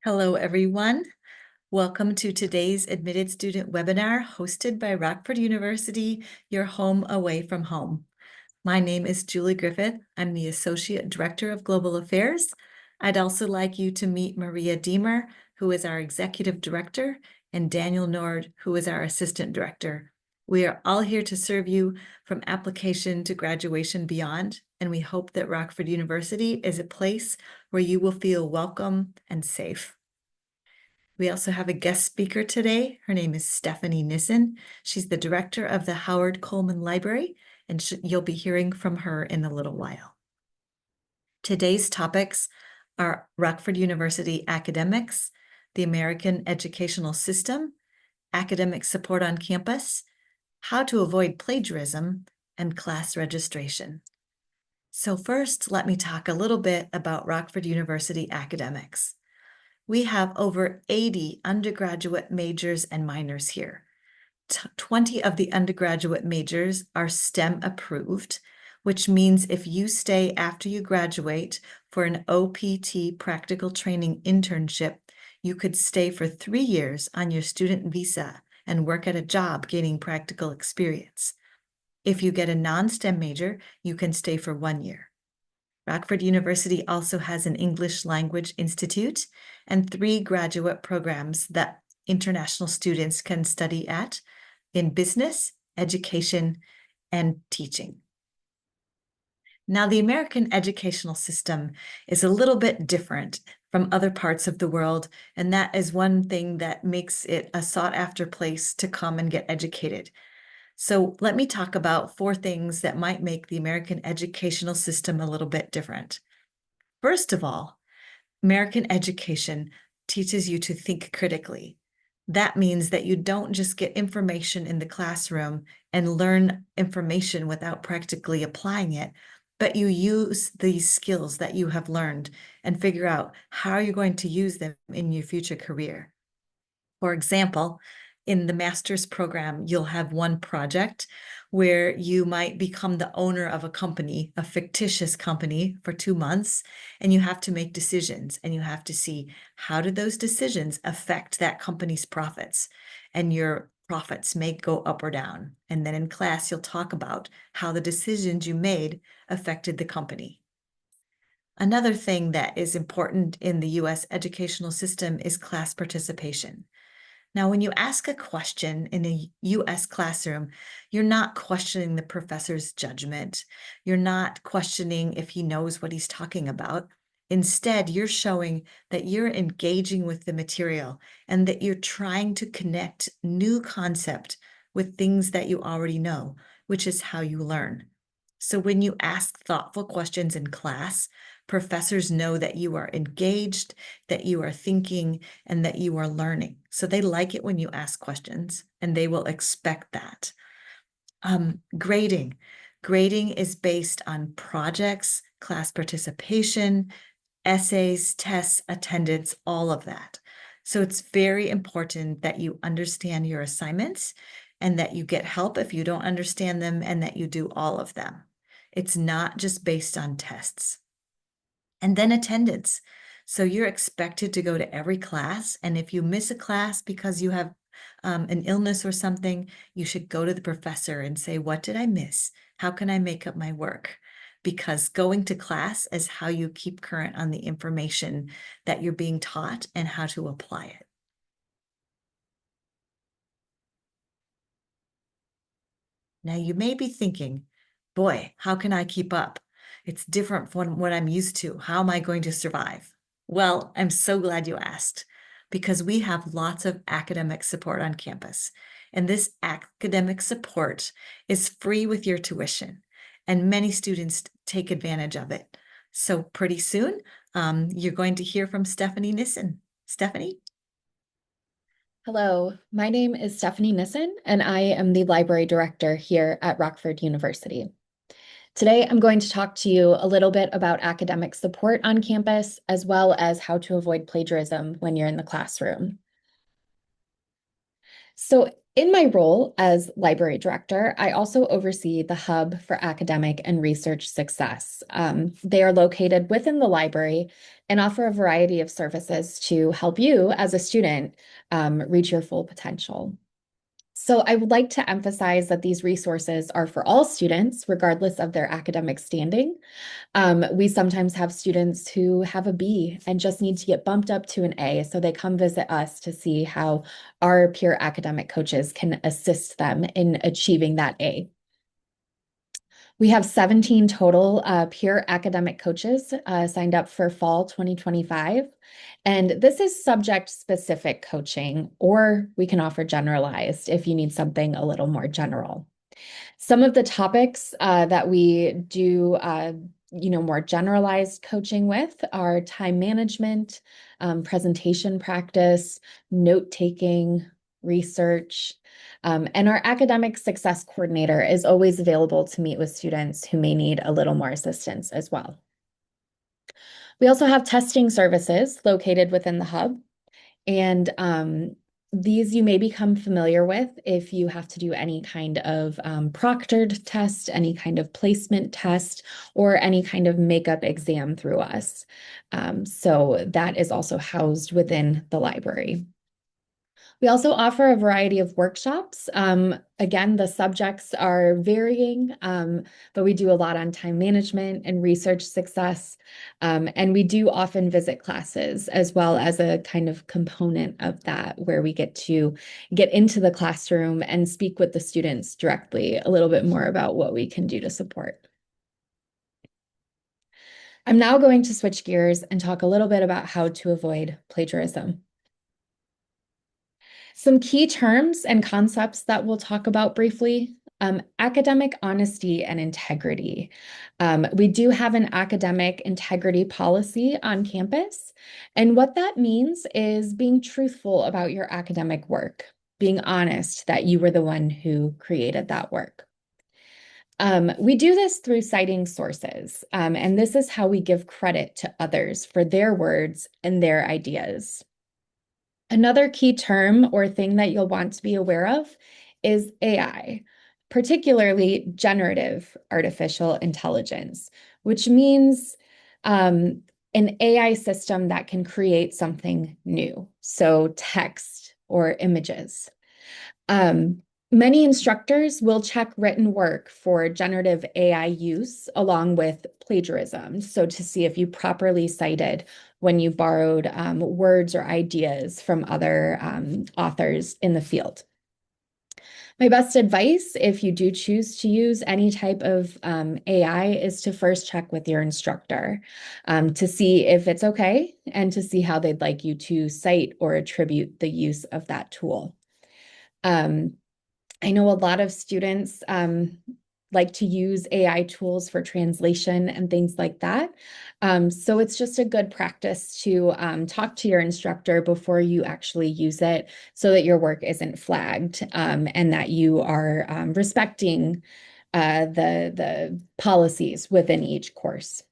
Hello, everyone. Welcome to today's Admitted Student webinar hosted by Rockford University, your home away from home. My name is Julie Griffith. I'm the Associate Director of Global Affairs. I'd also like you to meet Maria Deemer, who is our Executive Director, and Daniel Nord, who is our Assistant Director. We are all here to serve you from application to graduation beyond, and we hope that Rockford University is a place where you will feel welcome and safe. We also have a guest speaker today. Her name is Stephanie Nissen. She's the director of the Howard Coleman Library, and you'll be hearing from her in a little while. Today's topics are Rockford University academics, the American educational system, academic support on campus, how to avoid plagiarism, and class registration. So first, let me talk a little bit about Rockford University academics. We have over 80 undergraduate majors and minors here. 20 of the undergraduate majors are STEM approved, which means if you stay after you graduate for an OPT practical training internship, you could stay for 3 years on your student visa and work at a job gaining practical experience. If you get a non-STEM major, you can stay for 1 year. Rockford University also has an English Language Institute and 3 graduate programs that international students can study at in business, education, and teaching. Now, the American educational system is a little bit different from other parts of the world, and that is one thing that makes it a sought-after place to come and get educated. So let me talk about 4 things that might make the American educational system a little bit different. First of all, American education teaches you to think critically. That means that you don't just get information in the classroom and learn information without practically applying it, but you use these skills that you have learned and figure out how you're going to use them in your future career. For example, in the master's program, you'll have one project where you might become the owner of a company, a fictitious company, for 2 months, and you have to make decisions, and you have to see how do those decisions affect that company's profits, and your profits may go up or down. And then in class, you'll talk about how the decisions you made affected the company. Another thing that is important in the US educational system is class participation. Now, when you ask a question in a US classroom, you're not questioning the professor's judgment. You're not questioning if he knows what he's talking about. Instead, you're showing that you're engaging with the material and that you're trying to connect new concept with things that you already know, which is how you learn. So when you ask thoughtful questions in class, professors know that you are engaged, that you are thinking, and that you are learning. So they like it when you ask questions, and they will expect that. Grading. Grading is based on projects, class participation, essays, tests, attendance, all of that. So it's very important that you understand your assignments and that you get help if you don't understand them and that you do all of them. It's not just based on tests. And then attendance. So you're expected to go to every class, and if you miss a class because you have an illness or something, you should go to the professor and say, what did I miss? How can I make up my work? Because going to class is how you keep current on the information that you're being taught and how to apply it. Now, you may be thinking, boy, how can I keep up? It's different from what I'm used to. How am I going to survive? Well, I'm so glad you asked, because we have lots of academic support on campus. And this academic support is free with your tuition, and many students take advantage of it. So pretty soon, you're going to hear from Stephanie Nissen. Stephanie? Hello, my name is Stephanie Nissen, and I am the library director here at Rockford University. Today, I'm going to talk to you a little bit about academic support on campus, as well as how to avoid plagiarism when you're in the classroom. So In my role as library director, I also oversee the Hub for Academic and Research Success. They are located within the library and offer a variety of services to help you as a student reach your full potential. So I would like to emphasize that these resources are for all students, regardless of their academic standing. We sometimes have students who have a B and just need to get bumped up to an A, so they come visit us to see how our peer academic coaches can assist them in achieving that A. We have 17 total peer academic coaches signed up for fall 2025. And this is subject specific coaching, or we can offer generalized if you need something a little more general. Some of the topics that we do, more generalized coaching with are time management, presentation practice, note taking, research. And our academic success coordinator is always available to meet with students who may need a little more assistance as well. We also have testing services located within the hub. And these you may become familiar with if you have to do any kind of proctored test, any kind of placement test, or any kind of makeup exam through us. So that is also housed within the library. We also offer a variety of workshops. Again, the subjects are varying, but we do a lot on time management and research success. And we do often visit classes as well as a kind of component of that where we get to get into the classroom and speak with the students directly a little bit more about what we can do to support. I'm now going to switch gears and talk a little bit about how to avoid plagiarism. Some key terms and concepts that we'll talk about briefly. Academic honesty and integrity. We do have an academic integrity policy on campus. And what that means is being truthful about your academic work, being honest that you were the one who created that work. We do this through citing sources, and this is how we give credit to others for their words and their ideas. Another key term or thing that you'll want to be aware of is AI, particularly generative artificial intelligence, which means an AI system that can create something new, so text or images. Many instructors will check written work for generative AI use along with plagiarism, so to see if you properly cited when you borrowed words or ideas from other authors in the field. My best advice, if you do choose to use any type of AI, is to first check with your instructor to see if it's okay and to see how they'd like you to cite or attribute the use of that tool. I know a lot of students like to use AI tools for translation and things like that. So it's just a good practice to talk to your instructor before you actually use it so that your work isn't flagged and that you are respecting the policies within each course.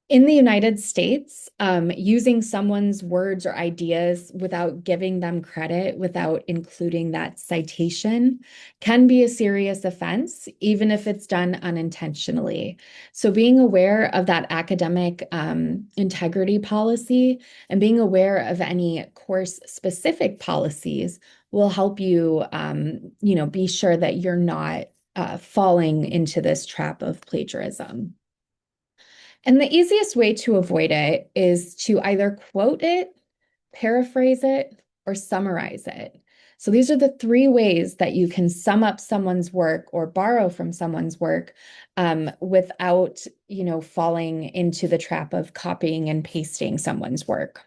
In the United States, using someone's words or ideas without giving them credit, without including that citation, can be a serious offense, even if it's done unintentionally. So being aware of that academic integrity policy and being aware of any course-specific policies will help you, be sure that you're not falling into this trap of plagiarism. And the easiest way to avoid it is to either quote it, paraphrase it, or summarize it. So these are the three ways that you can sum up someone's work or borrow from someone's work without, falling into the trap of copying and pasting someone's work.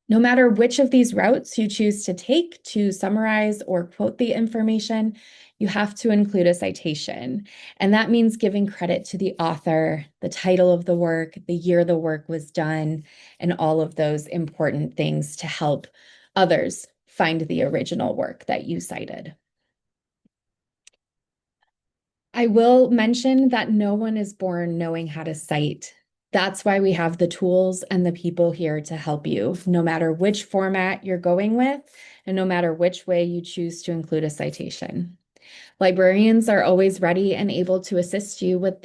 No matter which of these routes you choose to take to summarize or quote the information, you have to include a citation. And that means giving credit to the author, the title of the work, the year the work was done, and all of those important things to help others find the original work that you cited. I will mention that no one is born knowing how to cite That's why we have the tools and the people here to help you, no matter which format you're going with, and no matter which way you choose to include a citation. Librarians are always ready and able to assist you with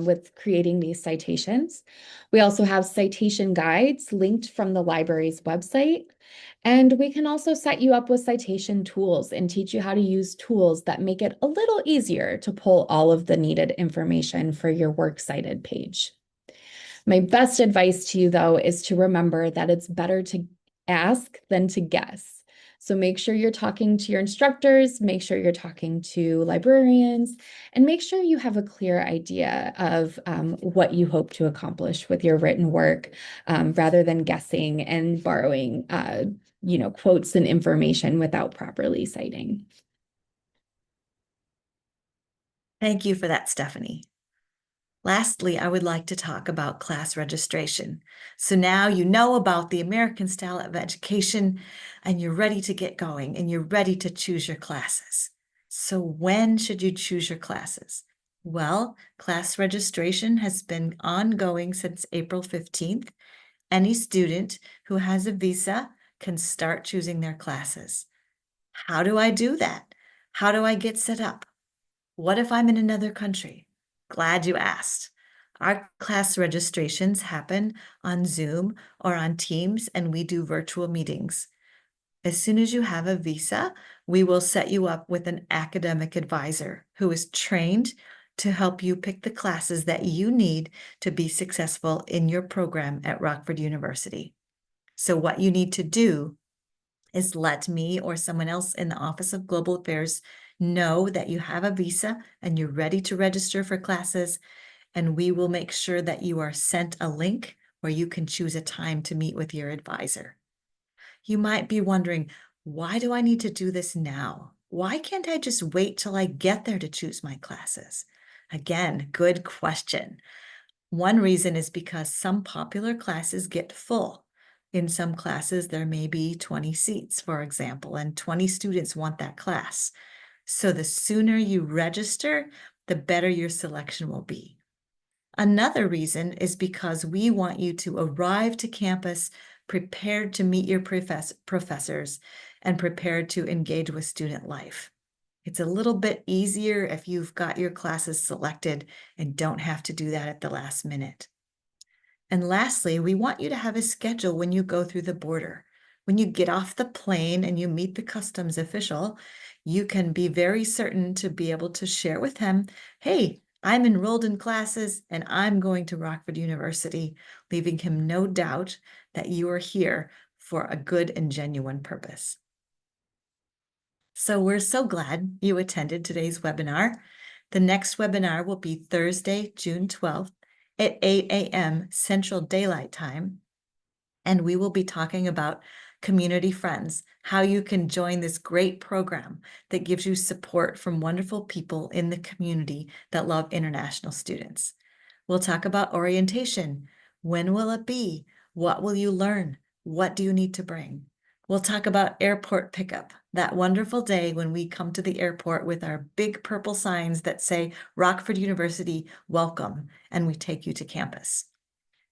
with creating these citations. We also have citation guides linked from the library's website. And we can also set you up with citation tools and teach you how to use tools that make it a little easier to pull all of the needed information for your works cited page. My best advice to you, though, is to remember that it's better to ask than to guess. So make sure you're talking to your instructors, make sure you're talking to librarians, and make sure you have a clear idea of what you hope to accomplish with your written work, rather than guessing and borrowing, quotes and information without properly citing. Thank you for that, Stephanie. Lastly, I would like to talk about class registration. So now you know about the American style of education and you're ready to get going and you're ready to choose your classes. So when should you choose your classes? Well, class registration has been ongoing since April 15th. Any student who has a visa can start choosing their classes. How do I do that? How do I get set up? What if I'm in another country? Glad you asked. Our class registrations happen on Zoom or on Teams, and we do virtual meetings. As soon as you have a visa, we will set you up with an academic advisor who is trained to help you pick the classes that you need to be successful in your program at Rockford University. So what you need to do is let me or someone else in the Office of Global Affairs know that you have a visa and you're ready to register for classes, and we will make sure that you are sent a link where you can choose a time to meet with your advisor. You might be wondering, why do I need to do this now? Why can't I just wait till I get there to choose my classes? Again, good question. One reason is because some popular classes get full. In some classes, there may be 20 seats, for example, and 20 students want that class. So the sooner you register, the better your selection will be. Another reason is because we want you to arrive to campus prepared to meet your professors and prepared to engage with student life. It's a little bit easier if you've got your classes selected and don't have to do that at the last minute. And lastly, we want you to have a schedule when you go through the border. When you get off the plane and you meet the customs official, you can be very certain to be able to share with him, hey, I'm enrolled in classes and I'm going to Rockford University, leaving him no doubt that you are here for a good and genuine purpose. So we're so glad you attended today's webinar. The next webinar will be Thursday, June 12th at 8 a.m. Central Daylight Time. And we will be talking about Community Friends, how you can join this great program that gives you support from wonderful people in the community that love international students. We'll talk about orientation. When will it be? What will you learn? What do you need to bring? We'll talk about airport pickup, that wonderful day when we come to the airport with our big purple signs that say Rockford University, welcome, and we take you to campus.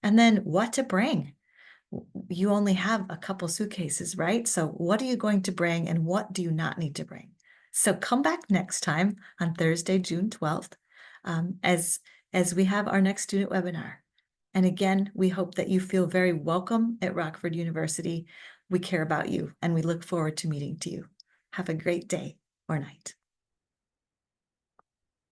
And then what to bring. You only have a couple suitcases, right? So what are you going to bring and what do you not need to bring? So come back next time on Thursday, June 12th, as we have our next student webinar. And again, we hope that you feel very welcome at Rockford University. We care about you and we look forward to meeting to you. Have a great day or night.